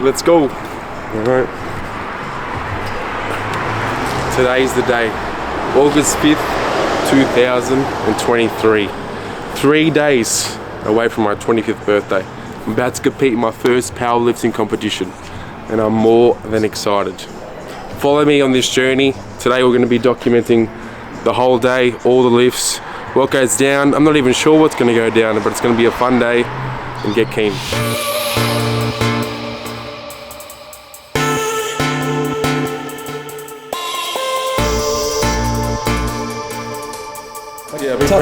let's go. All right. Today's the day. August 5th, 2023. 3 days away from my 25th birthday. I'm about to compete in my first powerlifting competition, and I'm more than excited. Follow me on this journey. Today we're going to be documenting the whole day, all the lifts, what goes down. I'm not even sure what's going to go down, but it's going to be a fun day, and get keen.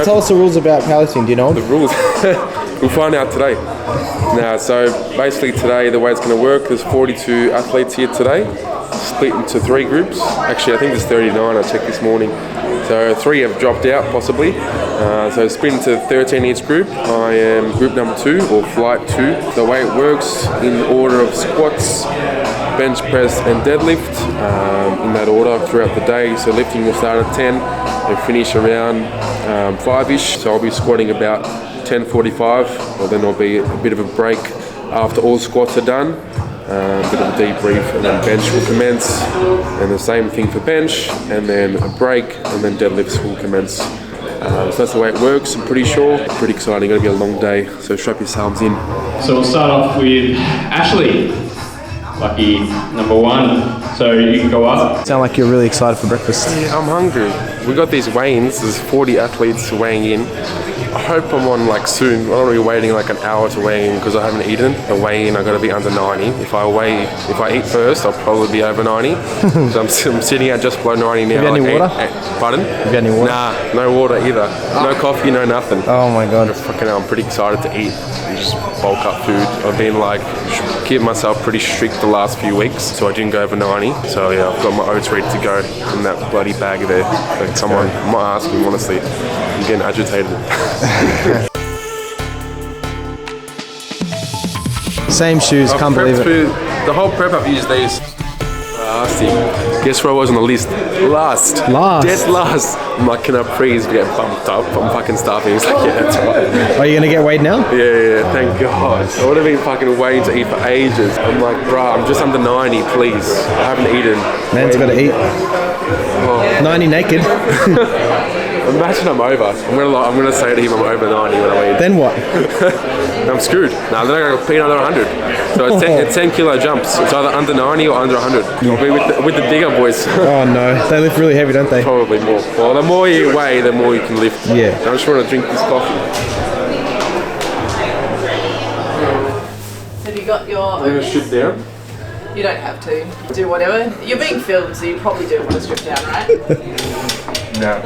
Tell us the rules about powerlifting, do you know the rules? We'll find out today. Now, so basically today the way it's going to work, there's 42 athletes here today, split into 3 groups. Actually, I think there's 39, I checked this morning. So 3 have dropped out, possibly. So split into 13 each group. I am group number 2, or flight 2. The way it works, in order of squats, bench press and deadlift, in that order throughout the day. So lifting will start at 10 and finish around 5-ish. So I'll be squatting about 10:45, or then there'll be a bit of a break after all squats are done. A bit of a debrief, and then bench will commence, and the same thing for bench, and then a break, and then deadlifts will commence. So that's the way it works, I'm pretty sure. Pretty exciting, gonna be a long day, so strap yourselves in. So we'll start off with Ashley, lucky number 1. So you can go up. Sound like you're really excited for breakfast. Yeah, I'm hungry. We got these weigh-ins, there's 40 athletes weighing in. I hope I'm on like soon. I don't want to be waiting like an hour to weigh in because I haven't eaten. The weigh-in, I got to be under 90. If I eat first, I'll probably be over 90. So I'm sitting at just below 90 now. Have you had any water? Pardon? Have you had any water? Nah, no water either. No coffee, no nothing. Oh my god. Fucking hell, I'm pretty excited to eat and just bulk up food. I've been like keeping myself pretty strict the last few weeks, so I didn't go over 90. So yeah, I've got my oats ready to go in that bloody bag there. Like, come on, I'm not asking, honestly. I'm getting agitated. Same shoes, can't believe it. The whole prep I've used these. Guess where I was on the list? Last. Dead last. I'm like, can I please get bumped up? I'm fucking starving. He's like, yeah, that's right. Are you gonna get weighed now? Yeah, thank God. I would have been fucking waiting to eat for ages. I'm like, bruh, I'm just under 90, please. I haven't eaten. Man's gotta eat. Oh. 90 naked. Imagine I'm over. I'm gonna say to him I'm over 90 when I eat. Then what? I'm screwed. Nah, then I gotta pay another 100. So it's 10 kilo jumps. It's either under 90 or under 100. I'll be with the bigger boys. Oh no, they lift really heavy, don't they? Probably more. Well, the more you weigh, the more you can lift. Yeah. I just want to drink this coffee. Have you got your... I'm gonna strip down. You don't have to. Do whatever. You're being filmed, so you probably do want to strip down, right? No.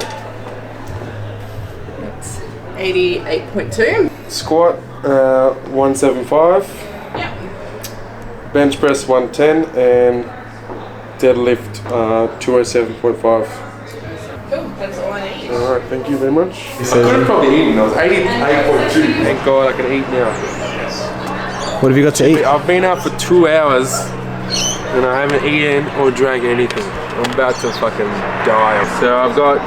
It's 88.2. Squat 175. Yep. Bench press 110 and deadlift 207.5. Cool, that's all I need. Alright, thank you very much. I could have probably eaten. I was 88.2. Thank God I can eat now. What have you got to eat? I've been out for 2 hours and I haven't eaten or drank anything. I'm about to fucking die. So I've got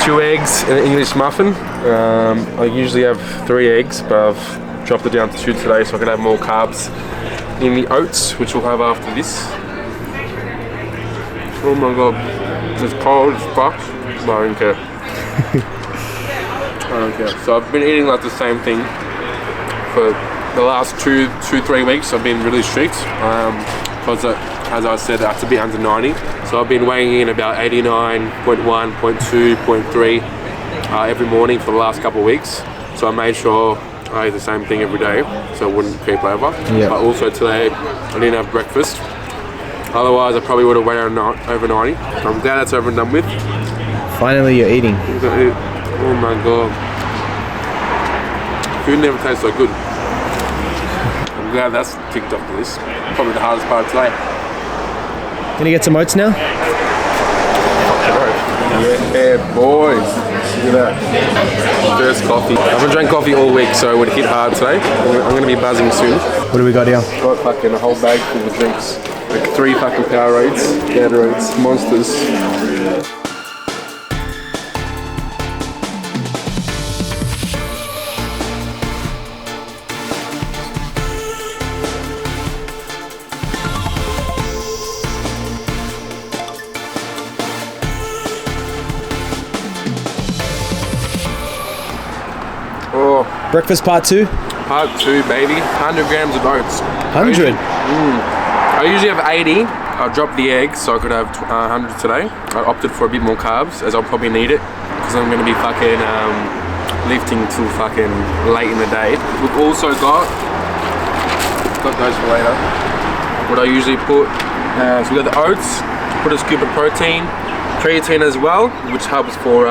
2 eggs and an English muffin. I usually have 3 eggs, but I've dropped it down to 2 today so I can have more carbs in the oats, which we'll have after this. Oh my God, it's cold as fuck, but I don't care. I don't care. So I've been eating like the same thing for the last 2-3 weeks. I've been really strict because as I said, I have to be under 90. So I've been weighing in about 89.1, 0.2, 0.3 every morning for the last couple of weeks. So I made sure I ate the same thing every day so it wouldn't creep over. Yep. But also today I didn't have breakfast. Otherwise I probably would have weighed over 90. So I'm glad that's over and done with. Finally you're eating. Oh my God. Food never tastes so good. I'm glad that's ticked off the list. Probably the hardest part of today. Gonna get some oats now? Yeah, boys. Look at that. First coffee. I haven't drank coffee all week, so it would hit hard today. I'm gonna be buzzing soon. What do we got here? Got fucking a whole bag full of drinks. Like 3 fucking Powerades, Gatorades, Monsters. Breakfast part 2? Part 2, baby. 100 grams of oats. 100? I usually have 80. I dropped the eggs so I could have 100 today. I opted for a bit more carbs as I'll probably need it because I'm going to be fucking lifting till fucking late in the day. We've also got those for later. What I usually put, so we got the oats, put a scoop of protein, creatine as well, which helps for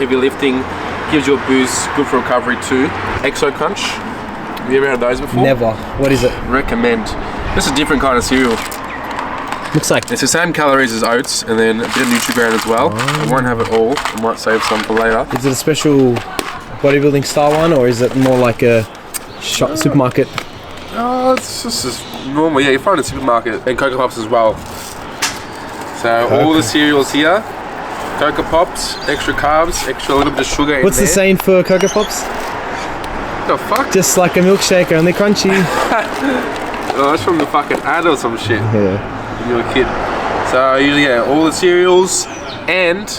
heavy lifting, gives you a boost, good for recovery too. Exo Crunch, have you ever had those before? Never. What is it? Recommend. This is a different kind of cereal. Looks like It's the same calories as oats and then a bit of Nutri-Grain as well. I won't have it all, I might save some for later. Is it a special bodybuilding style one, or is it more like a supermarket? Oh, it's just normal. Yeah, you find it in the supermarket. And Cocoa Pops as well. So all the cereals here. Cocoa Pops, extra carbs, extra little bit of sugar in What's there. the saying for Cocoa Pops? What the fuck? Just like a milkshake, only crunchy. Oh, that's from the fucking ad or some shit. Yeah. When you were a kid. So usually, yeah, all the cereals, and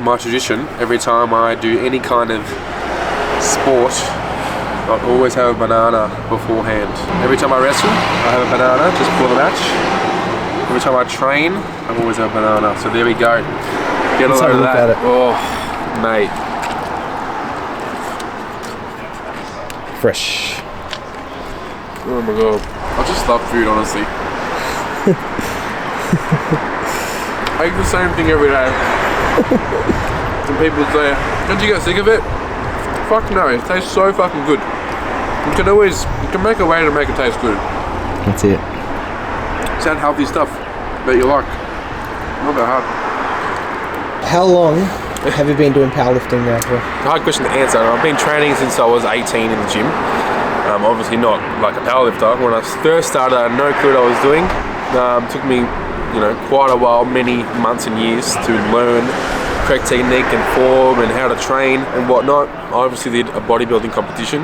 my tradition, every time I do any kind of sport, I always have a banana beforehand. Every time I wrestle, I have a banana just before the match. Every time I train, I always have a banana. So there we go. Get a Let's load have a of look that. at it. Oh, mate. Fresh. Oh my god. I just love food, honestly. I eat the same thing every day. Some people say, don't you get sick of it? Fuck no, it tastes so fucking good. You can make a way to make it taste good. That's it. It's that healthy stuff that you like. Not that hard. How long have you been doing powerlifting now for? Hard question to answer. I've been training since I was 18 in the gym. Obviously not like a powerlifter. When I first started, I had no clue what I was doing. Took me, quite a while, many months and years to learn correct technique and form and how to train and whatnot. I obviously did a bodybuilding competition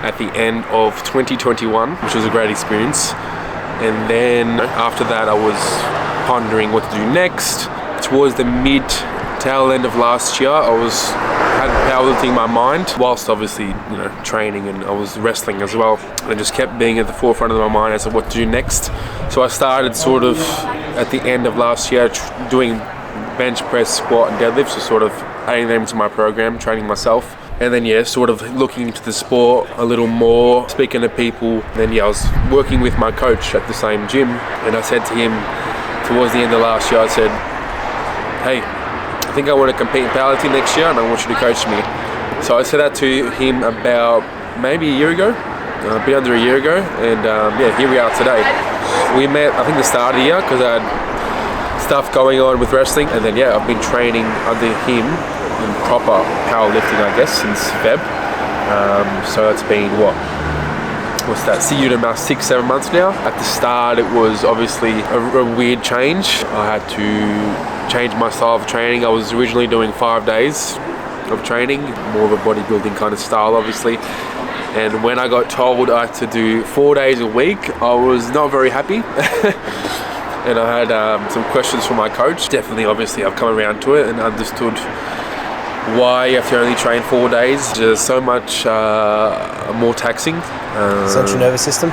at the end of 2021, which was a great experience. And then after that, I was pondering what to do next. Towards the tail end of last year, I had powerlifting in my mind, whilst obviously, training, and I was wrestling as well. And it just kept being at the forefront of my mind as to what to do next. So I started sort of at the end of last year doing bench press, squat and deadlifts, so sort of adding them to my program, training myself. And then, sort of looking into the sport a little more, speaking to people. Then, I was working with my coach at the same gym, and I said to him towards the end of last year, I said, hey, I think I want to compete in powerlifting next year and I want you to coach me. So I said that to him about maybe a year ago, a bit under a year ago, and here we are today. We met, I think, the start of the year because I had stuff going on with wrestling, and then I've been training under him in proper powerlifting, I guess, since Feb. So that's been what's that? See you in about 6-7 months now. At the start, it was obviously a weird change. I had to change my style of training. I was originally doing 5 days of training, more of a bodybuilding kind of style, obviously. And when I got told I had to do 4 days a week, I was not very happy. And I had some questions from my coach. Definitely, obviously, I've come around to it and understood why you have to only train 4 days. There's so much more taxing. Central nervous system?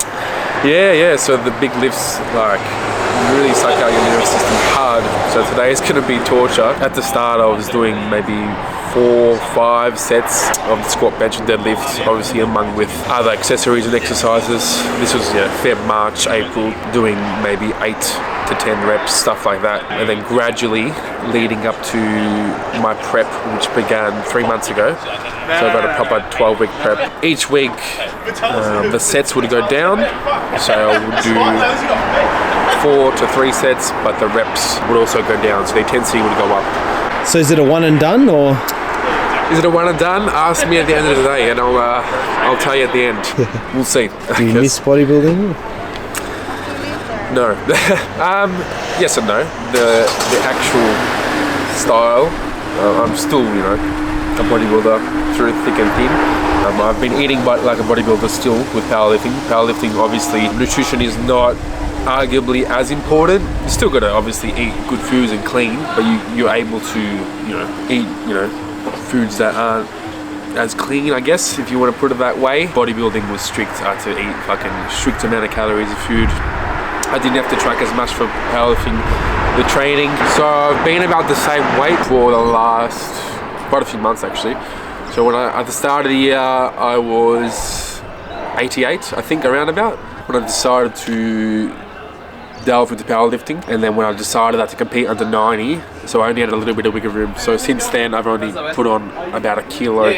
Yeah, so the big lifts really suck out your nervous system hard. So today is going to be torture. At the start, I was doing maybe 4-5 sets of the squat, bench and deadlift, obviously among with other accessories and exercises. This was Feb, March, April, doing maybe 8 to 10 reps, stuff like that. And then gradually leading up to my prep, which began 3 months ago. So I got a proper 12-week prep. Each week, the sets would go down. So I would do 4 to 3 sets, but the reps would also go down. So the intensity would go up. So is it a one and done, or? Is it a one and done? Ask me at the end of the day, and I'll tell you at the end. We'll see. Do you miss bodybuilding? No. Yes and no. The actual style, I'm still, a bodybuilder through thick and thin. I've been eating like a bodybuilder still with powerlifting. Powerlifting, obviously, nutrition is not arguably as important. You still got to obviously eat good foods and clean, but you're able to, eat, foods that aren't as clean, I guess, if you want to put it that way. Bodybuilding was strict. I had to eat fucking strict amount of calories of food. I didn't have to track as much for powerlifting, the training. So I've been about the same weight for the last quite a few months actually. So when at the start of the year, I was 88, I think, around about, when I decided to delve into powerlifting. And then when I decided that to compete under 90, so I only had a little bit of wiggle room. So since then, I've only put on about 1 kilo.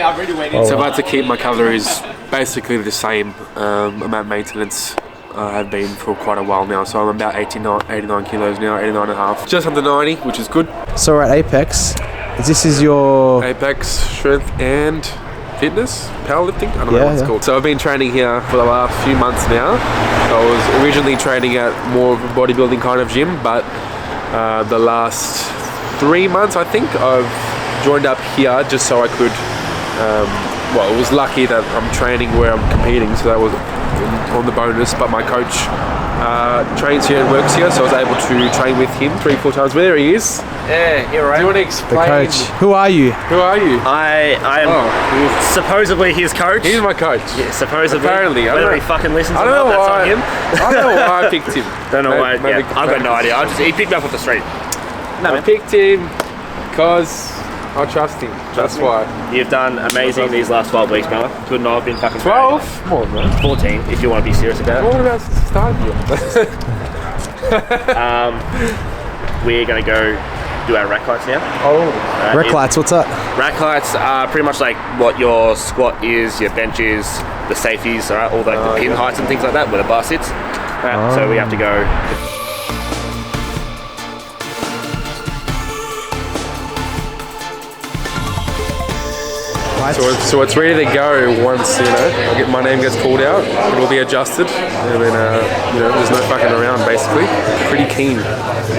So I've had to keep my calories basically the same. I'm at maintenance. I have been for quite a while now, so I'm about 89 kilos now, 89 and a half. Just under 90, which is good. So we're at Apex. This is your... Apex Strength and Fitness, powerlifting, I don't know what it's called. So I've been training here for the last few months now. I was originally training at more of a bodybuilding kind of gym, but the last 3 months, I think, I've joined up here just so I could, well, it was lucky that I'm training where I'm competing, so that was on the bonus, but my coach trains here and works here, so I was able to train with him 3-4 times. There he is. Yeah, you're right. Do you want to The explain? coach. Who are you? Who are you? I am supposedly his coach. He's my coach. Yeah, supposedly. Apparently. I don't Whether know. he fucking listens I or don't not, know that's why. on him. I don't know why I picked him. Don't know why. Maybe- Yeah, I've got no idea. He picked me up off the street. No, I man. picked him because I trust him. That's why. You've done amazing these last 12 weeks, man. Could not have been fucking 12? Come on, man. 14, if you want to be serious about What it. about since the start here? We're going to go do our rack heights now. Rec lights, what's up? Rack heights are pretty much like what your squat is, your bench is, the safeties, alright, all the pin heights and things like that, where the bar sits. So we have to go. So it's ready to go once, my name gets called out. It'll be adjusted. And then, there's no fucking around, basically. Pretty keen.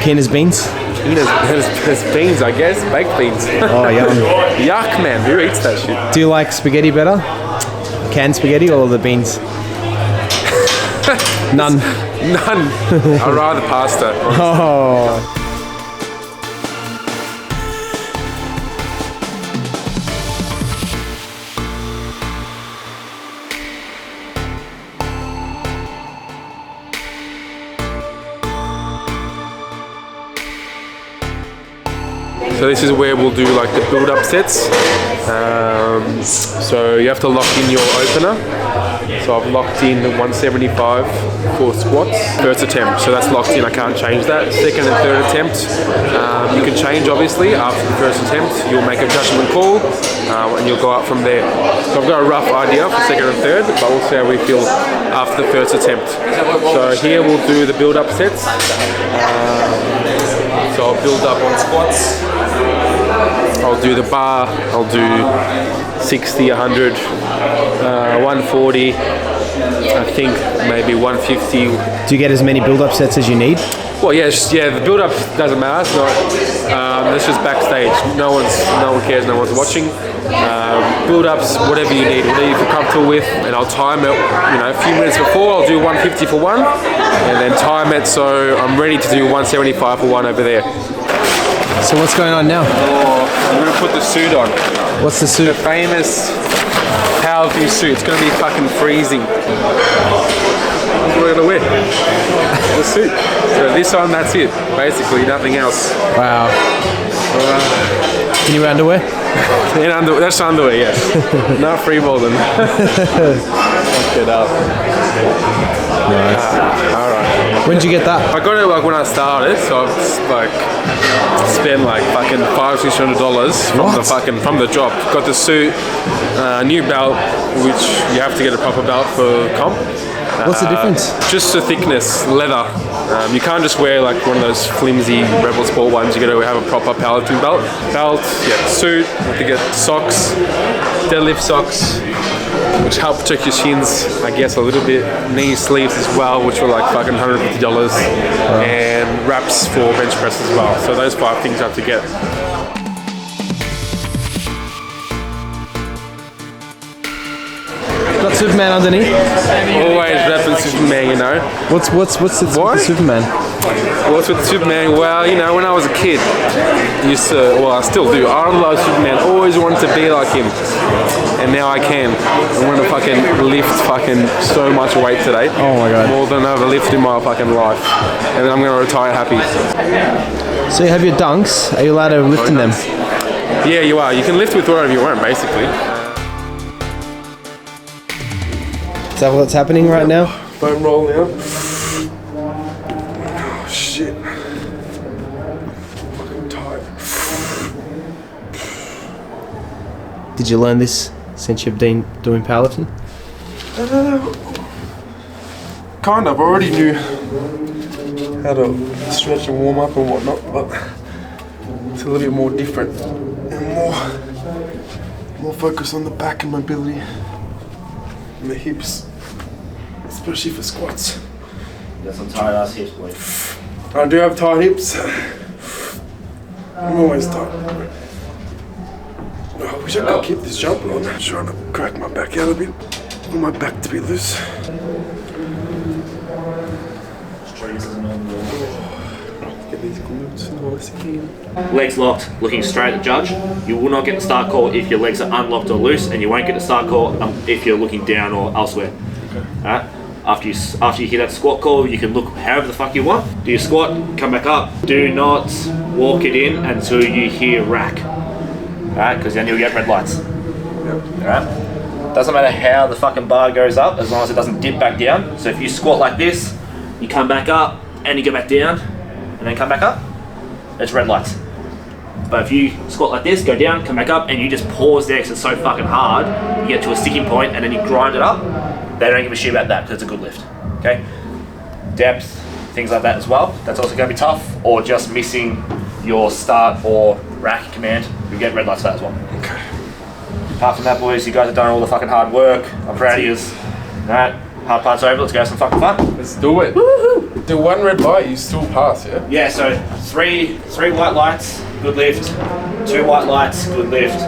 Keen as beans? Keen as beans, I guess. Baked beans. Oh, yum. Yuck, man. Who eats that shit? Do you like spaghetti better? Canned spaghetti or the beans? None. None. I'd rather pasta. Oh. So this is where we'll do like the build-up sets. So you have to lock in your opener. So I've locked in 175 for squats. First attempt, so that's locked in, I can't change that. Second and third attempt, you can change obviously. After the first attempt, you'll make a judgment call and you'll go up from there. So I've got a rough idea for second and third, but we'll see how we feel after the first attempt. So here we'll do the build-up sets. So I'll build up on squats. I'll do the bar, I'll do 60, 100, 140, I think maybe 150. Do you get as many build-up sets as you need? Well, yeah, the build-up doesn't matter. It's not. This is backstage. No one cares. No one's watching. Build-ups, whatever you need, whatever you feel comfortable with, and I'll time it. A few minutes before, I'll do 150 for one, and then time it so I'm ready to do 175 for one over there. So what's going on now? I'm gonna put the suit on. What's the The suit? famous powerlifting suit. It's gonna be fucking freezing. That's what we're gonna wear. The suit. So this on, that's it. Basically, nothing else. Wow. Can you wear underwear? In underwear. That's underwear, yes. Not freeballing. Fuck it up. Nice. All right. When did you get that? I got it like when I started, so I've spent like fucking $500-$600 from the job. Got the suit, new belt, which you have to get a proper belt for comp. What's the difference? Just the thickness, leather. You can't just wear like one of those flimsy Rebel Sport ones. You got to have a proper powerlifting belt. Suit. You have to get socks, deadlift socks, which help protect your shins, I guess, a little bit. Knee sleeves as well, which were like fucking $150, and wraps for bench press as well. So those 5 things you have to get. Got Superman underneath? Always with Superman, you know. What's with the Superman? What's with Superman? Well, you know, when I was a kid, I still do. I love Superman. Always wanted to be like him, and now I can. I'm gonna fucking lift fucking so much weight today. Oh my god. More than I've ever lifted in my fucking life, and then I'm gonna retire happy. So you have your dunks. Are you allowed to lift in them? Yeah, you are. You can lift with whatever you want, basically. Is that what's happening right now? Foam roll now. Oh shit. Fucking tight. Did you learn this since you've been doing powerlifting? Kind of. I already knew how to stretch and warm up and whatnot, but it's a little bit more different and more focus on the back and mobility and the hips, especially for squats. Got some tight ass hips, boy. I do have tight hips. I'm always tight. I wish I could keep this jump on. I'm trying to crack my back out a bit. I want my back to be loose. Get these glutes nice again. Legs locked, looking straight at the judge. You will not get the start call if your legs are unlocked or loose, and you won't get the start call if you're looking down or elsewhere. Alright? After you hear that squat call, you can look however the fuck you want. Do your squat, come back up. Do not walk it in until you hear rack. Alright? Because then you'll get red lights. Alright? Doesn't matter how the fucking bar goes up, as long as it doesn't dip back down. So if you squat like this, you come back up, and you go back down, and then come back up, it's red lights. But if you squat like this, go down, come back up, and you just pause there because it's so fucking hard, you get to a sticking point and then you grind it up, they don't give a shit about that because it's a good lift. Okay? Depth, things like that as well, that's also going to be tough, or just missing your start or rack command, you'll get red lights for that as well. Okay. Apart from that, boys, you guys have done all the fucking hard work. I'm proud of you. Alright, hard part's over, let's go have some fucking fun. Let's do it. Woohoo! Do one red light, you still pass, yeah? Yeah, so three white lights, good lift. 2 white lights, good lift.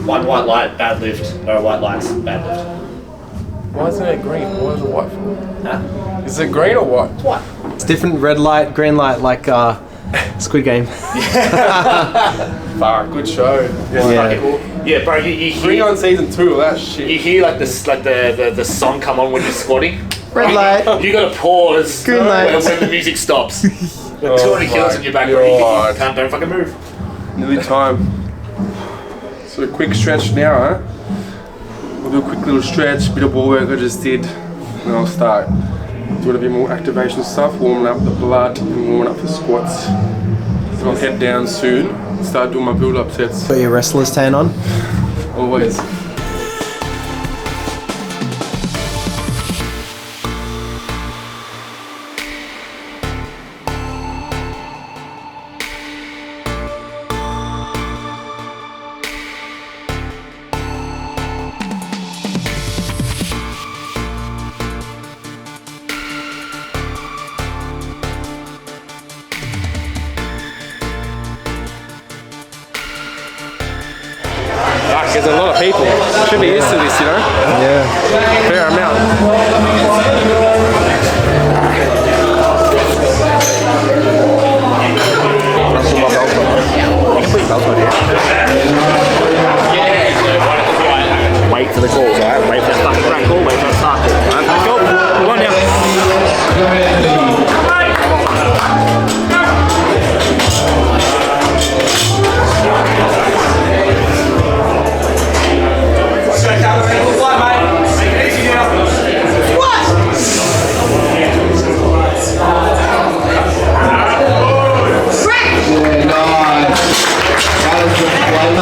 1 white light, bad lift. No white lights, bad lift. Why isn't it green? Why is it white for? Huh? Is it green or white? It's white. It's different red light, green light, like Squid Game. Fuck, good show. Yeah, bro, you Bring hear on season 2 of that shit. you hear like this, like the song come on when you're squatting. Red light. You gotta pause Green light. when the music stops. The 200 kilos in your back, bro. You don't fucking move. Nearly time. So a quick stretch now, huh? We'll do a quick little stretch, bit of ball work I just did, and I'll start doing a bit more activation stuff, warming up the blood and warming up for squats. So I'll head down soon, start doing my build-up sets. Got your wrestler's tan on? Always. There's a lot of people. Should be used to this, you know? Yeah. Fair amount. Wait for the calls, alright? Wait for that fucking rack call, wait for the start call. Alright, let's go. Come on now.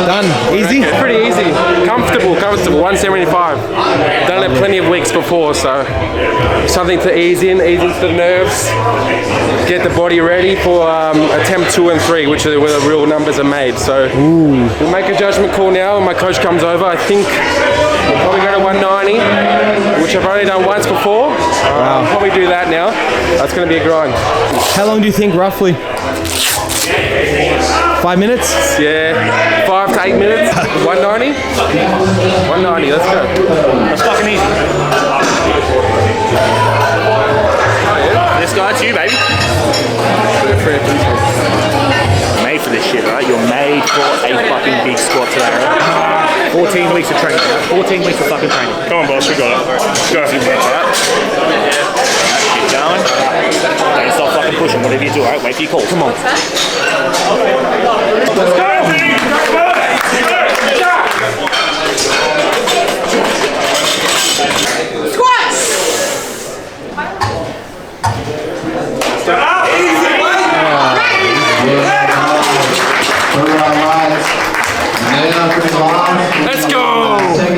Done. Easy? Pretty easy. Comfortable. 175. Done it plenty of weeks before, so something to ease into the nerves, get the body ready for attempt 2 and 3, which are where the real numbers are made. So we'll make a judgment call now when my coach comes over. I think we'll probably go to 190, which I've only done once before. I'll probably do that now. That's going to be a grind. How long do you think roughly? 5 minutes? Yeah, 5 to 8 minutes. 190? 190, let's go. That's fucking easy. 14 weeks of fucking training. Come on, boss, we got it. Let's go a few minutes, alright? Keep going. Don't stop fucking pushing. Whatever you do, alright? Wait for your call. Come on. Let's go! Squats! Let's go!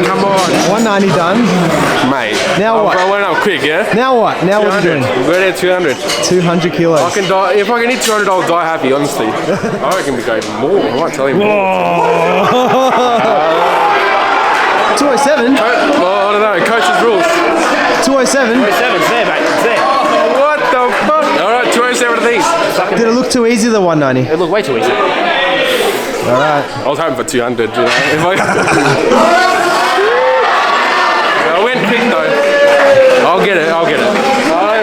Come on. 190 done. Mate. Now what? I went up quick, yeah? Now what? Now what are you doing? We're at 200. 200 kilos. I can die. If I can hit 200, I'll die happy, honestly. I reckon we go even more. I might tell you more. 207? Well, I don't know. Coach's rules. 207? 7's there, mate. It's there. What the fuck? Alright, 207 of these. Did it look too easy, the 190? It looked way too easy. Alright. I was hoping for 200, you know. If I went quick though. I'll get it. I don't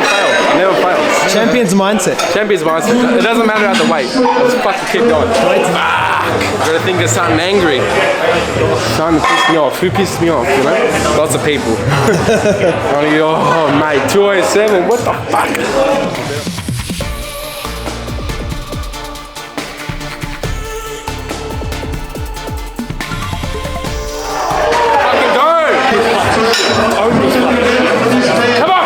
fail. I never fail. Champion's mindset. Champion's mindset. It doesn't matter at the weight. Just fucking keep going. Gotta think of something angry. Something to piss me off. Who pisses me off, you know? Lots of people. Oh, mate, 207. What the fuck? Come on!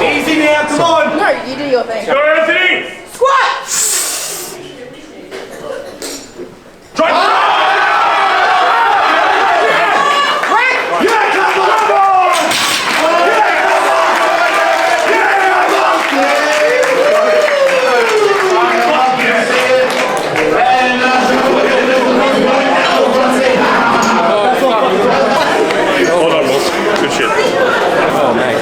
Easy now, come on! No, you do your thing. Go, Anthony! Squat! Try! Yeah, come on! Hold on, boss. Good shit. Oh, mate.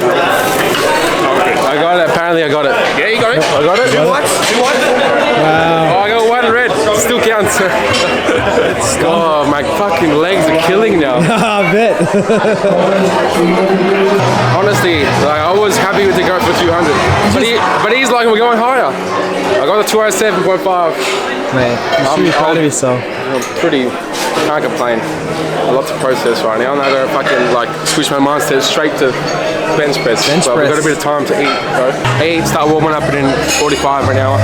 I got it. Apparently, I got it. Yeah, you got it. I got it. You what? Wow. Oh, I got one red. Still counts. Oh, my fucking legs are killing now. I bet. Honestly, like I was happy with the go for 200, but he's like, we're going higher. I got the 207.5. Mate, you should be proud of yourself. I'm pretty, can't complain. A lot to process right now. Now I gotta fucking like switch my mindset straight to bench press. But we've got a bit of time to eat, bro. Eat, start warming up in 45 an hour.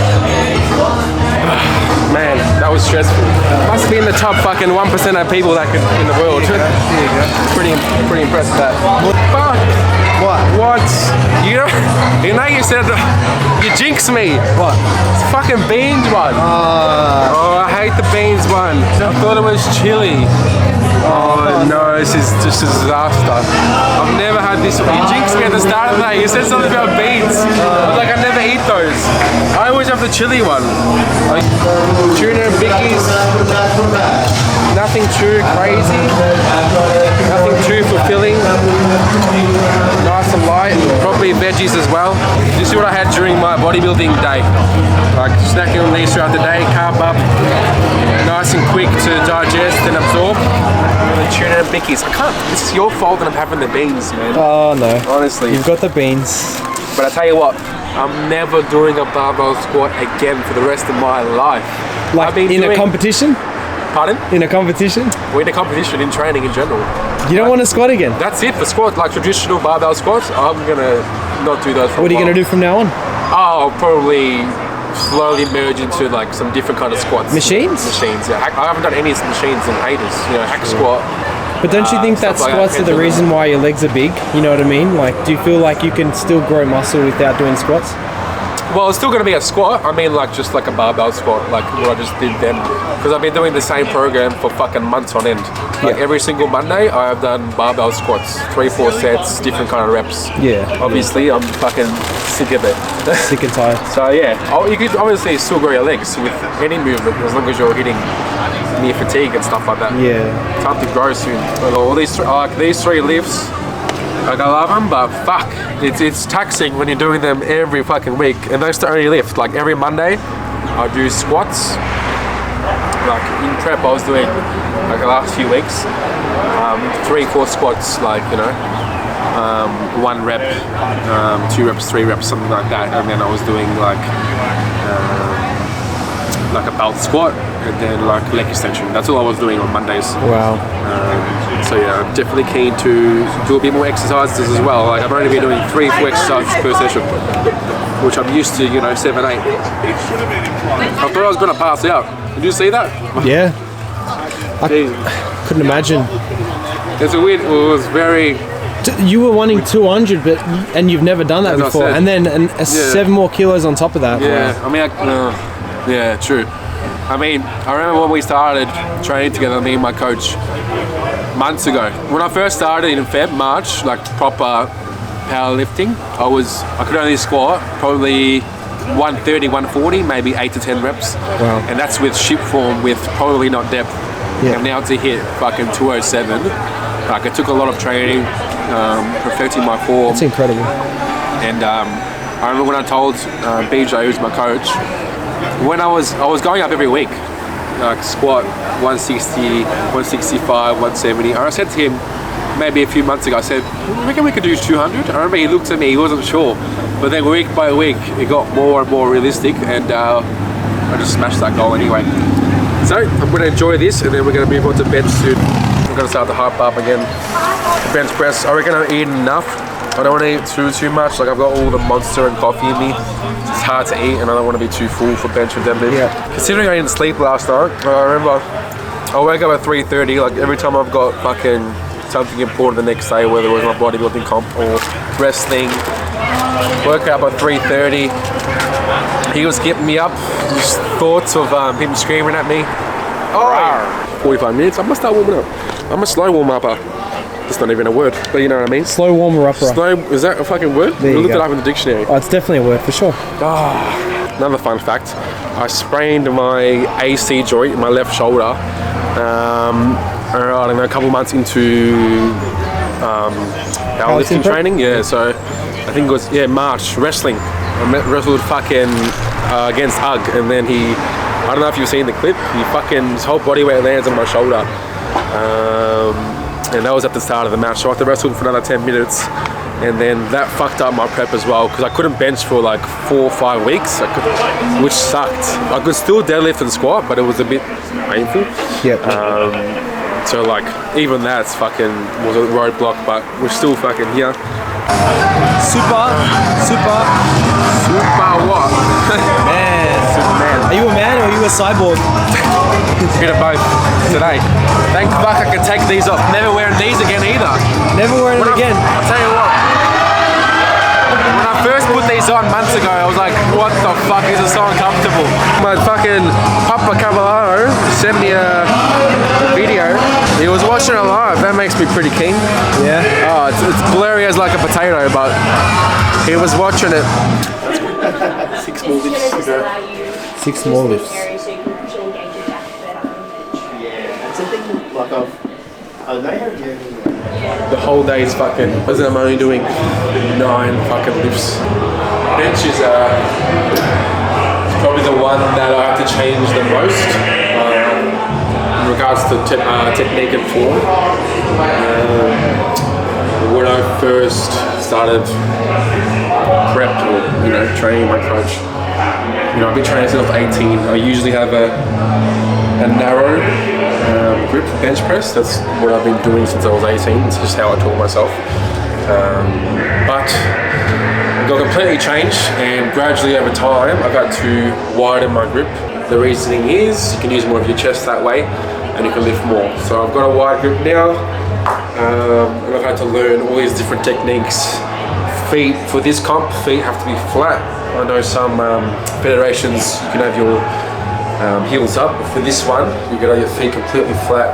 Man, that was stressful. Must be in the top fucking 1% of people that could in the world. Pretty impressed with that. Fuck. What? You know you said you jinxed me. What? It's fucking beans one. Oh, I hate the beans one. I thought it was chili. Oh no, this is just a disaster. I've never had this. You jinxed me at the start of the day. You said something about beans. I was like, I never eat those. I always have the chili one. Like tuna and bickies. Nothing too crazy. Nothing too fulfilling. Nice and light. Probably veggies as well. This is what I had during my bodybuilding day. Like snacking on these throughout the day, carb up. Nice and quick to digest and absorb. And the tuna and bickies. I can't. This is your fault that I'm having the beans, man. Oh no. Honestly. You've got the beans. But I tell you what, I'm never doing a barbell squat again for the rest of my life. Like in a competition? Pardon? In a competition? We're in a competition in training in general. You don't want to squat again? That's it for squats, like traditional barbell squats. I'm gonna not do those for a while. What are you going to do from now on? I'll probably slowly merge into like some different kind of squats. Machines? Machines, yeah. I haven't done any machines in ages. You know, hack squat. But don't you think that stuff like squats that. are the reason why your legs are big? You know what I mean? Like, do you feel like you can still grow muscle without doing squats? Well, it's still going to be a squat. I mean, like just like a barbell squat, like what I just did then. Because I've been doing the same program for fucking months on end. Like every single Monday, I have done barbell squats, 3-4 sets, different kind of reps. Yeah. Obviously, I'm fucking sick of it. Sick and tired. So yeah, you could obviously still grow your legs with any movement as long as you're hitting near fatigue and stuff like that. Yeah. Time to grow soon. But all these three lifts. Like I love them, but fuck, it's taxing when you're doing them every fucking week. And that's the only lift. Like every Monday, I do squats. Like in prep, I was doing like the last few weeks, 3-4 squats, like you know, 1 rep, 2 reps, 3 reps, something like that. And then I was doing like a belt squat, and then like leg extension. That's all I was doing on Mondays. Wow. So yeah, I'm definitely keen to do a bit more exercises as well. Like I've only been doing 3-4 exercises per session, which I'm used to, 7, 8. I thought I was gonna pass out. Did you see that? Yeah. Jeez. Couldn't imagine. It was very. You were wanting 200, and you've never done that As I before, said. and then 7 more kilos on top of that. Yeah, Wow. I mean, yeah, true. I mean, I remember when we started training together, me and my coach, months ago. When I first started in March, like proper powerlifting, I could only squat probably 130, 140, maybe 8 to 10 reps. Wow. And that's with ship form, with probably not depth. Yeah. And now to hit fucking 207, like it took a lot of training, perfecting my form. It's incredible. And I remember when I told BJ, who's my coach, when I was going up every week, like squat 160, 165, 170. And I said to him maybe a few months ago, I said, I reckon we could do 200. I remember he looked at me, he wasn't sure. But then week by week, it got more and more realistic, and I just smashed that goal anyway. So I'm going to enjoy this, and then we're going to move on to bench soon. I'm going to start to hype up again. Bench press, I reckon I've eaten enough. I don't want to eat too much. Like I've got all the Monster and coffee in me. It's hard to eat, and I don't want to be too full for bench or deadlift. Yeah. Considering I didn't sleep last night, I remember I wake up at 3:30. Like every time I've got fucking something important the next day, whether it was my bodybuilding comp or wrestling, woke up at 3:30. He was getting me up. Just thoughts of him screaming at me. Oh, 45 minutes. I must start warming up. I'm a slow warm upper. That's not even a word, but you know what I mean. Slow warmer upper. Slow, is that a fucking word? There you Looked go. it up in the dictionary. Oh, it's definitely a word for sure. Another fun fact, I sprained my AC joint in my left shoulder, I don't know, a couple months into powerlifting prep? training. Yeah, so I think it was, March, wrestling. I wrestled fucking against Ugg, and then I don't know if you've seen the clip, his whole body weight lands on my shoulder. And that was at the start of the match, so I had to wrestle for another 10 minutes, and then that fucked up my prep as well, because I couldn't bench for like 4 or 5 weeks, which sucked. I could still deadlift and squat, but it was a bit painful. Yeah. So like, even that's fucking was a roadblock, but we're still fucking here. Super what? man. Superman. Are you a man or are you a cyborg? Bit of both today. Thank fuck I can take these off. Never wearing these again either. Never wearing it again. I'll tell you what. When I first put these on months ago, I was like, what the fuck, is it so uncomfortable? My fucking Papa Cavallaro sent me a video. He was watching it live. That makes me pretty keen. Yeah. Oh, it's blurry as like a potato, but he was watching it. 6 more lifts to go. 6 more lifts. The whole day is fucking, I'm only doing 9 fucking lifts. Bench is probably the one that I have to change the most in regards to technique and form. When I first started prep or training my coach, I've been training since I was 18. I usually have a narrow grip bench press. That's what I've been doing since I was 18. It's just how I taught myself. But it got completely changed, and gradually over time I've had to widen my grip. The reasoning is you can use more of your chest that way, and you can lift more. So I've got a wide grip now, and I've had to learn all these different techniques. Feet, for this comp, feet have to be flat. I know some federations you can have your heels up, but for this one you gotta have your feet completely flat.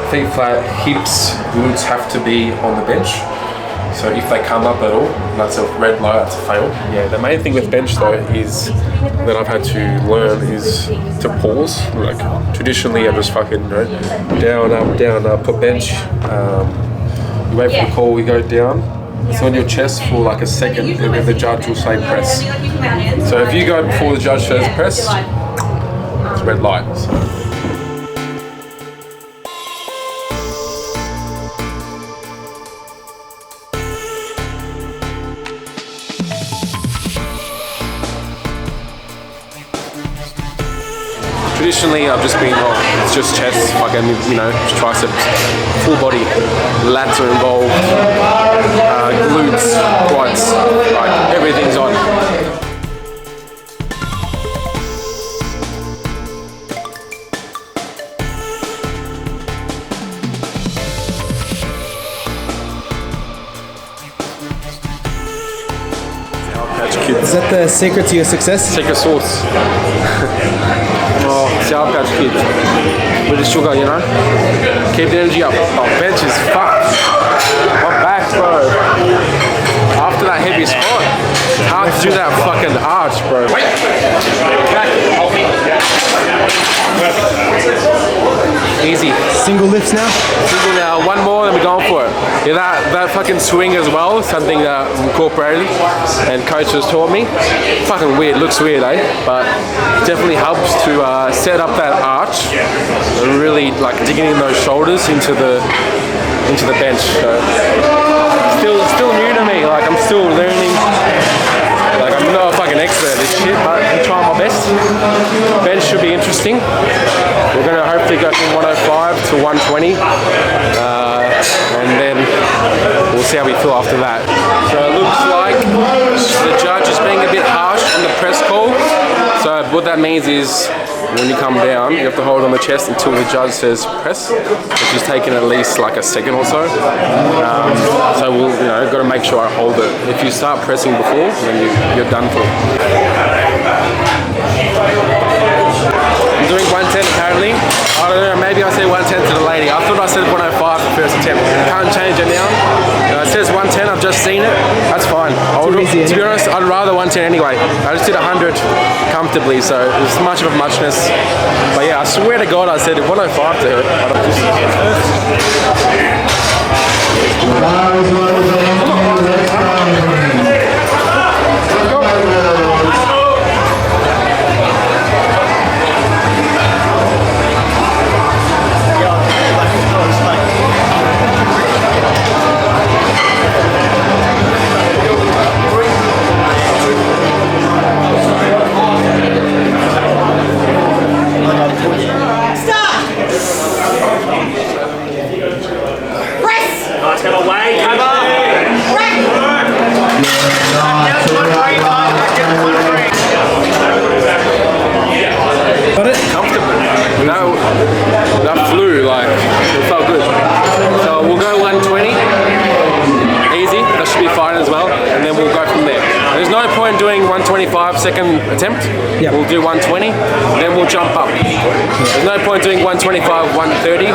Feet flat, hips, glutes have to be on the bench. So if they come up at all, that's a red light, that's a fail. Yeah, the main thing with bench though is that I've had to learn is to pause. Like traditionally I just fucking down, up, put bench. You wait for the call, we go down. It's on your chest for like a second, and then the judge will say press. So if you go before the judge says press, it's red light. So. traditionally I've just been, it's just chest, fucking, you know, triceps, full body, lats are involved, glutes, quads, like everything's on. Is that the secret to your success? Secret sauce. Oh, Sour Patch Kids. With the sugar, you know? Keep the energy up. Oh, bench is fucked. My back, bro. After that heavy squat, it's hard to do that fucking arch, bro. Wait. Back. Easy. Single lifts now? Single now. One more, then we're going for it. Yeah, that fucking swing as well, something that I'm incorporated and coach has taught me. Fucking weird, looks weird, eh? But definitely helps to set up that arch and really like digging in those shoulders into the bench. So, still new to me. Like I'm still learning. Like I'm not a fucking expert at this shit, but I'm trying my best. Bench should be interesting. We're gonna hopefully go from 105 to 120. And then we'll see how we feel after that. So it looks like the judge is being a bit harsh on the press call. So what that means is when you come down, you have to hold on the chest until the judge says press, which is taking at least like a second or so. So we'll, you know, got to make sure I hold it. If you start pressing before, then you're done for. I'm doing 110 apparently. I don't know, maybe I say 110 to the lady. I thought I said 105 for first attempt. Can't change it now. It says 110, I've just seen it. That's fine. To be honest, I'd rather 110 anyway. I just did 100 comfortably, so it's much of a muchness. But yeah, I swear to God I said 105 to her. That flew, like, it felt good. So we'll go 120, easy, that should be fine as well, and then we'll go from there. There's no point doing 125 second attempt, we'll do 120, then we'll jump up. There's no point doing 125, 130,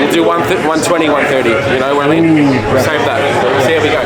we'll do 120, 130, you know what I mean? Save that, so here we go.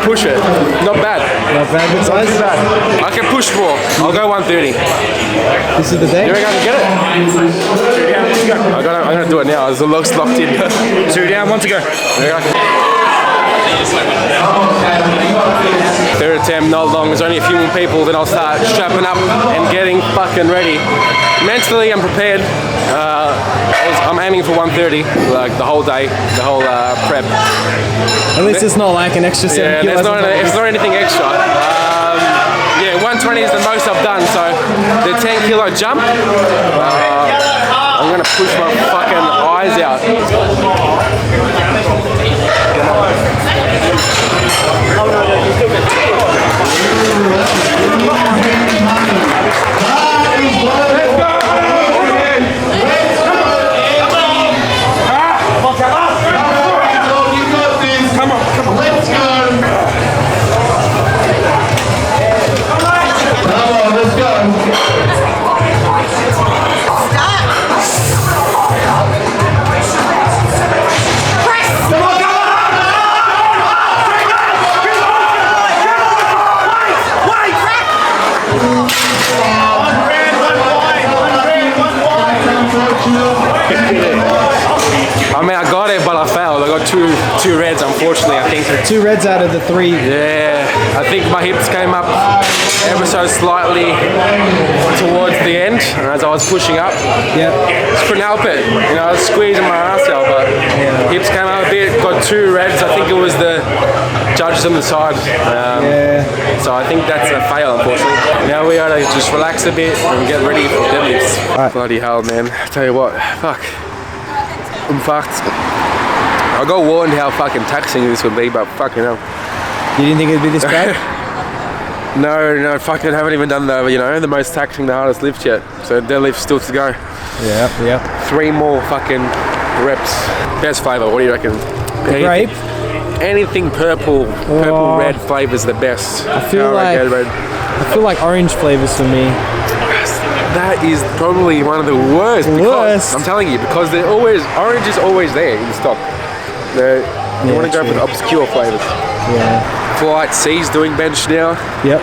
Push it. Not bad. Not bad, good size. Not too bad. I can push more. I'll go 130. This is the day? You reckon I can get it? 2 down, 1 to go. I'm going to do it now. There's the locks locked in. 2 down, 1 to go. Third attempt, not long. There's only a few more people. Then I'll start strapping up and getting fucking ready. Mentally, I'm prepared. I'm aiming for 130, like the whole day, the whole prep. At least it's not like an extra 7 kilos. It's not anything extra. Yeah, 120 is the most I've done, so the 10 kilo jump, I'm gonna push my fucking eyes out. I mean, I got it, but I failed. I got two reds, unfortunately, I think. 2 reds out of the 3. Yeah, I think my hips came up ever so slightly towards the end as I was pushing up. Yeah. Just couldn't help it. You know, I was squeezing my ass out, but hips came up a bit. Got 2 reds. I think it was the judges on the side. So I think that's a fail, unfortunately. Now we gotta just relax a bit and get ready for deadlifts. Right. Bloody hell, man. I tell you what, fuck. I'm fucked. I got warned how fucking taxing this would be, but fucking hell. You didn't think it'd be this bad? No, fucking haven't even done the most taxing, the hardest lift yet. So deadlift's still to go. Yeah. 3 more fucking reps. Best flavour, what do you reckon? Grape? Anything purple red flavour's the best. I feel like orange flavors for me. That is probably one of the worst. Worst. I'm telling you, because orange is always there in stock. You want to go for the obscure flavours. Yeah. Flight C's doing bench now. Yep.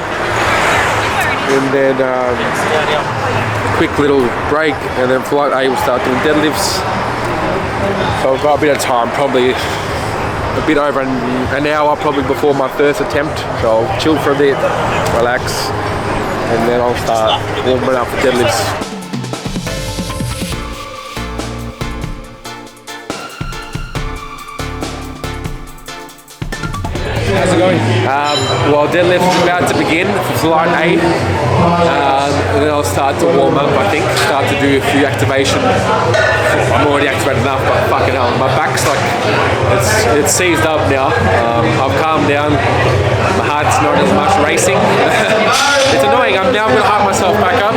And then quick little break, and then Flight A will start doing deadlifts. So I've got a bit of time, probably a bit over an hour probably before my first attempt. So I'll chill for a bit, relax, and then I'll start warming up for deadlifts. How's it going? Well, deadlift's about to begin for Flight A, and then I'll start to warm up, I think, start to do a few activation. I'm already activated enough, but fucking hell, my back's like, it's seized up now. I've calmed down, my heart's not as much racing. It's annoying, I'm going to hype myself back up.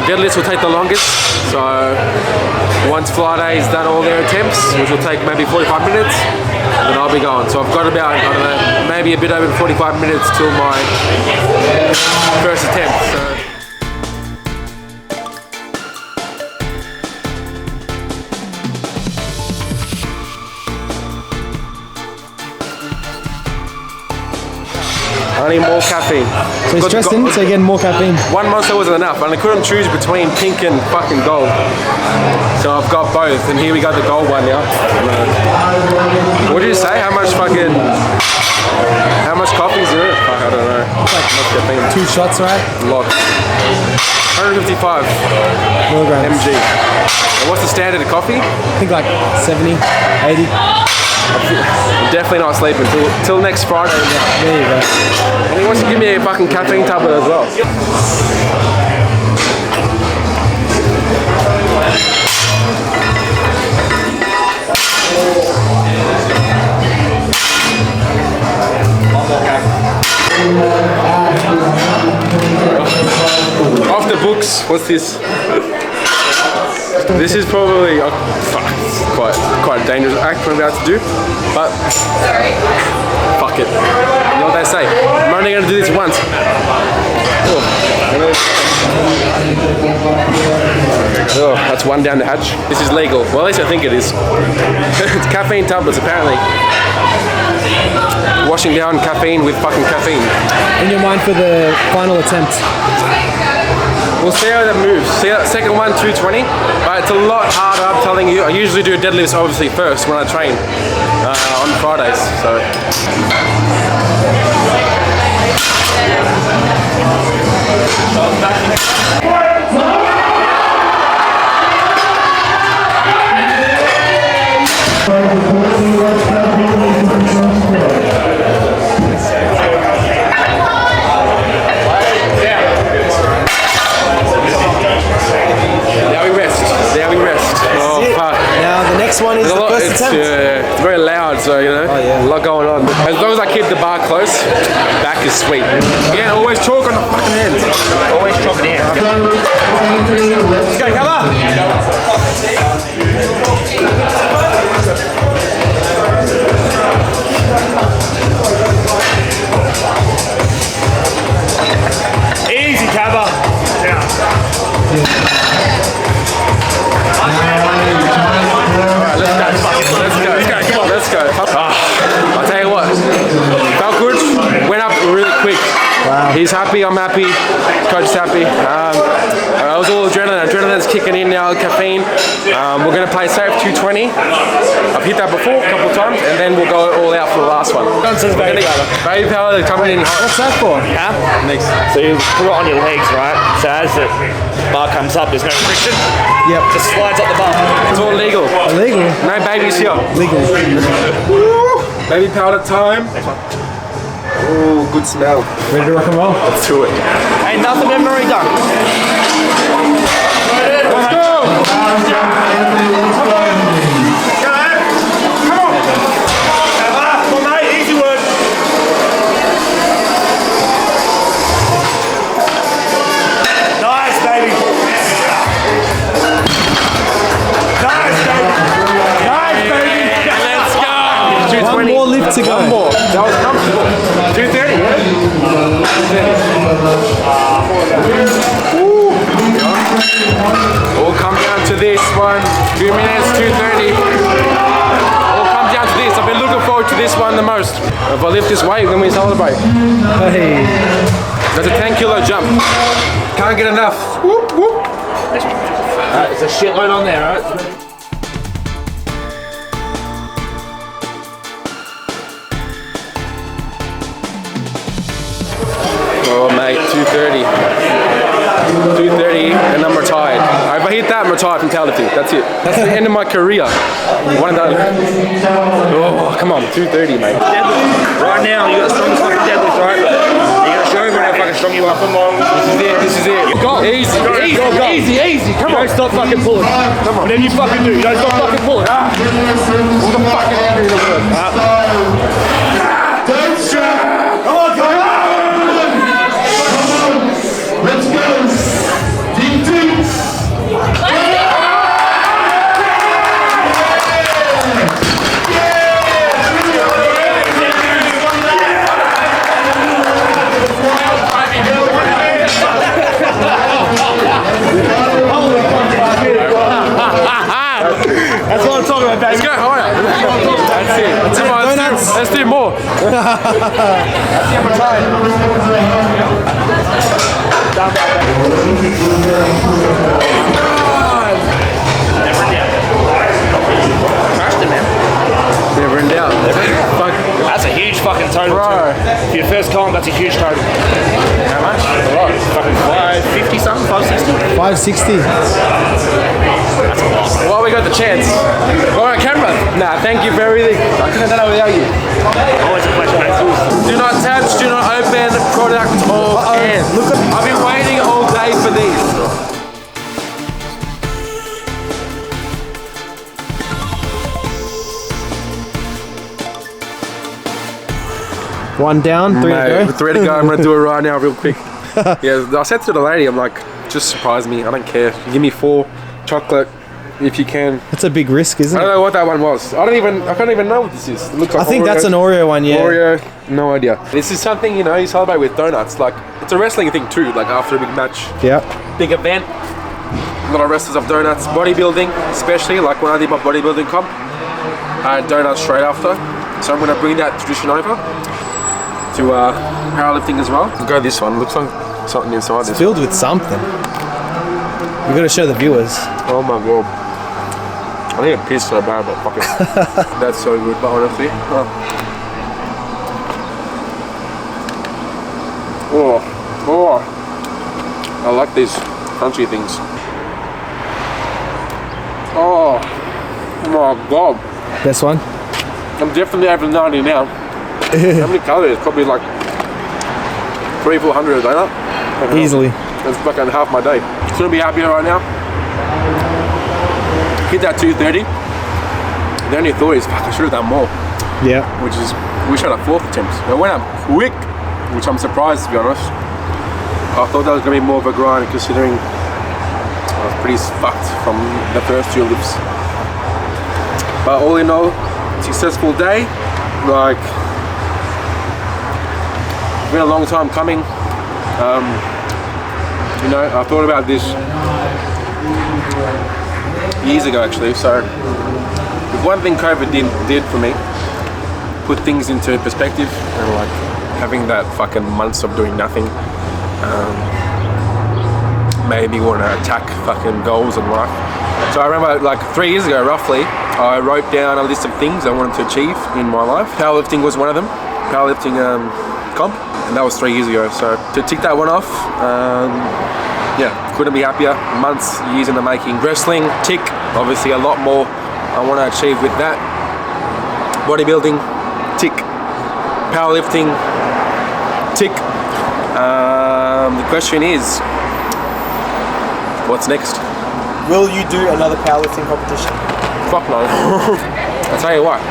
Deadlifts will take the longest, so once Flight A has done all their attempts, which will take maybe 45 minutes, then I'll be going. So I've got about, I don't know, maybe a bit over 45 minutes till my first attempt. So. I need more caffeine. So you're stressing, so you're getting more caffeine. 1 Monster wasn't enough, and I couldn't choose between pink and fucking gold. So I've got both, and here we got the gold one now. What did you say? How much coffee's in it? Fuck, I don't know. Like 2 shots, right? A lot. 155 milligrams. mg. And what's the standard of coffee? I think like 70, 80. I'm definitely not sleeping till next Friday. There you go. And he wants to give me a fucking caffeine tablet as well. Off the books, what's this? This is probably quite a dangerous act I'm about to do, but fuck it. You know what they say? I'm only going to do this once. Oh, that's 1 down the hatch. This is legal. Well, at least I think it is. It's caffeine tablets, apparently. Washing down caffeine with fucking caffeine. In your mind for the final attempt? We'll see how that moves. See that second one, 220, but it's a lot harder, I'm telling you. I usually do deadlifts obviously first when I train on Fridays, so. One is the first attempt. It's very loud, so you know, a lot going on. As long as I keep the bar close, back is sweet. Yeah, always chalk on the fucking hands. Always chalk in the hands. Let's go, cover! Easy, cover. Let's go. I'll tell you what, felt good, went up really quick. Wow. He's happy, I'm happy, coach is happy. I was all adrenaline. Adrenaline's kicking in now, caffeine. We're going to play safe 220. I've hit that before a couple of times, and then we'll go all out for the last one. Baby power, they're coming in hot. What's that for? Yeah. So you put it on your legs, right? So as the bar comes up, there's no friction. Yep. Just slides up the bar. It's all legal. Illegal. No babies here. Legal. Baby powder time. Oh, good smell. Ready to rock and roll? Let's do it. Ain't nothing ever already done. Let's go! Come on, mate. Easy word. Nice, baby. Nice, baby. Nice, baby. Let's go! One more lift to go. One more. That was comfortable. 230, yeah? 230. All come down to this one. 2 minutes, 230. All come down to this. I've been looking forward to this one the most. If I lift this weight, then we celebrate. Hey. That's a 10-kilo jump. Can't get enough. Whoop, whoop. There's a shitload on there, right? Oh, mate, 230. 230, and I'm retired. If I hit that, I'm retired from powerlifting. That's it. That's the end of my career. One and done. Oh, come on, 230, mate. Right now, you got the strongest fucking deadlift, right? You gotta show everyone how fucking strong you are. Come on. This is it. Go. Easy. Come on. Don't stop fucking pulling. Come on. Whatever you fucking do, you don't stop fucking pulling. All the fucking angry in the world. Don't stop. Come on, come on. Let's go! Deep deep! That's what I'm talking about, baby. Let's go higher. That's it. Come on, let's do more. Crushed it, man. Never in doubt. Fuck. That's a huge fucking total, Bro. too. For your first column, that's a huge total. How much? A lot. Fucking 550 something, 560? 560. Well, we got the chance. Go on camera. Nah, thank you for everything. I couldn't have done it without you. Always a pleasure, mate. Do not touch, do not open product or can. Look at. I've been waiting all day for these. One down, three Mate, to go. with 3 to go, I'm gonna do it right now, real quick. Yeah, I said to the lady, I'm like, just surprise me. I don't care. Give me 4 chocolate if you can. That's a big risk, isn't I it? don't know what that one was. I can't even know what this is. It looks like I think that's an Oreo one, yeah. Oreo, no idea. This is something, you know, you celebrate with donuts. Like, it's a wrestling thing too, like after a big match, Yeah. big event. A lot of wrestlers have donuts. Bodybuilding, especially, like when I did my bodybuilding comp, I had donuts straight after. So I'm gonna bring that tradition over to powerlifting as well. Go this one, looks like something inside this. Filled with something. You gotta show the viewers. Oh my god. I need a piss so bad, but fuck it. That's so good, but honestly. Oh. I like these crunchy things. Oh my god. Best one? I'm definitely over 90 now. How many calories? Probably like 300-400 a donut. Easily. That's fucking half my day. Couldn't be happier right now. Hit that 230. The only thought is, fuck, I should have done more. Yeah. Which is, wish I had a 4th attempt. It went up quick, which I'm surprised, to be honest. I thought that was going to be more of a grind, considering I was pretty fucked from the first 2 lifts. But all in all, successful day. Like, it's been a long time coming. You know, I thought about this years ago actually, so if one thing COVID did for me, put things into perspective, and like having that fucking months of doing nothing made me want to attack fucking goals in life. So I remember like 3 years ago roughly, I wrote down a list of things I wanted to achieve in my life. Powerlifting was one of them, powerlifting comp, and that was 3 years ago. So to tick that one off, yeah, couldn't be happier. Months, years in the making. Wrestling, tick, obviously a lot more I want to achieve with that. Bodybuilding, tick. Powerlifting, tick. The question is, what's next? Will you do another powerlifting competition? Fuck no. I'll tell you what.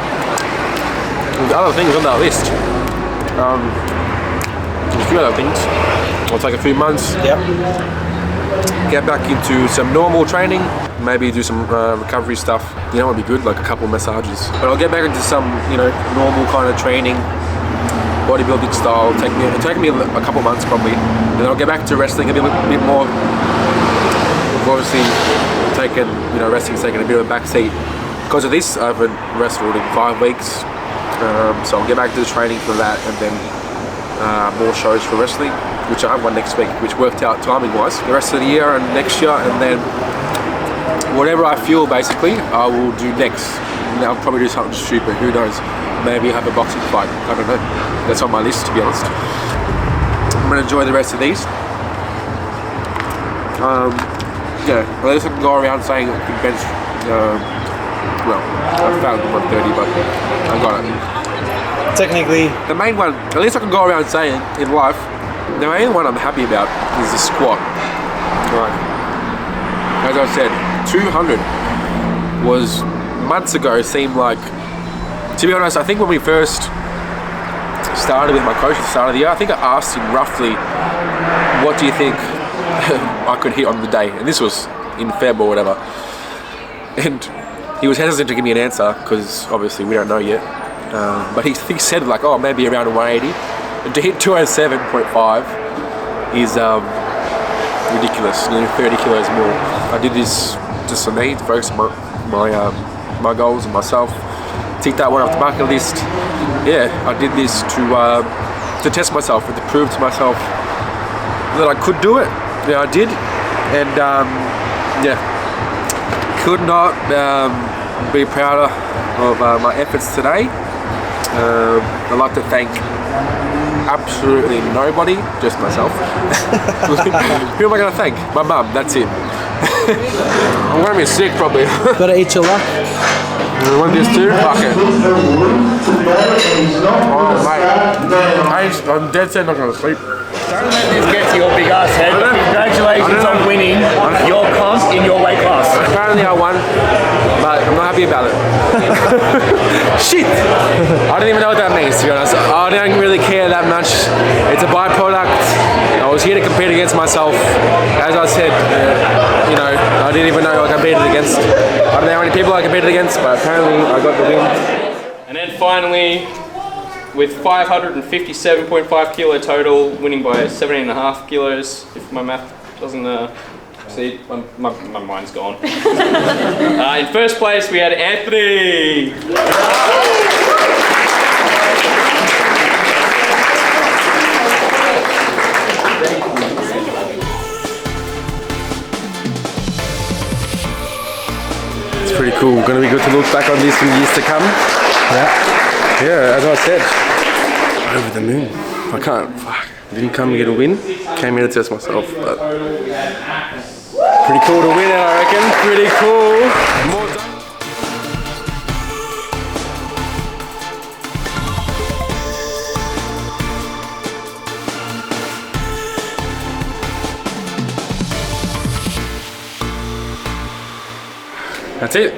There's other things on that list. There's a few other things. It'll take a few months. Yep. Get back into some normal training. Maybe do some recovery stuff. You know what would be good? Like a couple massages. But I'll get back into some, you know, normal kind of training. Bodybuilding style. It'll take me a couple months probably. Then I'll get back to wrestling a bit more. We've obviously taken, you know, wrestling's taken a bit of a backseat. Because of this, I haven't wrestled in 5 weeks. So I'll get back to the training for that, and then more shows for wrestling, which I have one next week, which worked out timing wise. The rest of the year and next year, and then whatever I feel basically, I will do next. And I'll probably do something stupid, who knows? Maybe have a boxing fight, I don't know. That's on my list, to be honest. I'm gonna enjoy the rest of these. Yeah, at least I can go around saying I can bench, well, I found 130, but I got it. Technically, The main one, at least I can go around saying in life, the main one I'm happy about is the squat. Right. As I said, 200 was months ago, seemed like, to be honest, I think when we first started with my coach at the start of the year, I think I asked him roughly, what do you think I could hit on the day? And this was in Feb or whatever. And he was hesitant to give me an answer because obviously we don't know yet. But he said like, oh, maybe around 180. And to hit 207.5 is ridiculous, nearly 30 kilos more. I did this just for me, to focus on my goals and myself. Tick that one off the bucket list. Yeah, I did this to test myself and to prove to myself that I could do it. Yeah, I did, and yeah, could not be prouder of my efforts today. I'd like to thank absolutely nobody, just myself. Who am I going to thank? My mum, that's it. I'm going to be sick probably. gotta eat your luck. You want this too? Fuck it. Oh mate, I'm dead set not going to sleep. Don't let this get to your big ass head. Congratulations on winning your comp in your weight class. Apparently I won, but I'm not happy about it. Shit! I don't even know what that means, to be honest. I don't really care that much. It's a byproduct. I was here to compete against myself. As I said, you know, I didn't even know who I competed against. I don't know how many people I competed against, but apparently I got the win. And then finally, with 557.5 kilo total, winning by 17.5 kilos, if my math doesn't see, my mind's gone. In first place, we had Anthony. It's pretty cool. Gonna be good to look back on this in years to come. Yeah, as I said, over the moon. I can't, fuck. Didn't come to get a win. Came here to test myself, but pretty cool to win it, I reckon. Pretty cool. More That's it.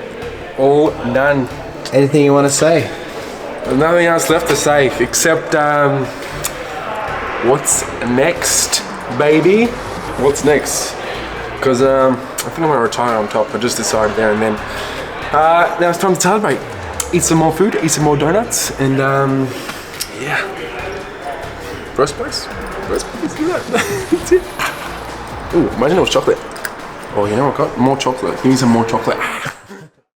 All done. Anything you want to say? There's nothing else left to say except what's next, baby? What's next? Because I think I'm gonna retire on top. I just decided there and then. Now it's time to celebrate. Eat some more food, eat some more donuts, and yeah. First place. First place. That's it. Ooh, imagine it was chocolate. Oh, you know what I got? More chocolate. Give me some more chocolate.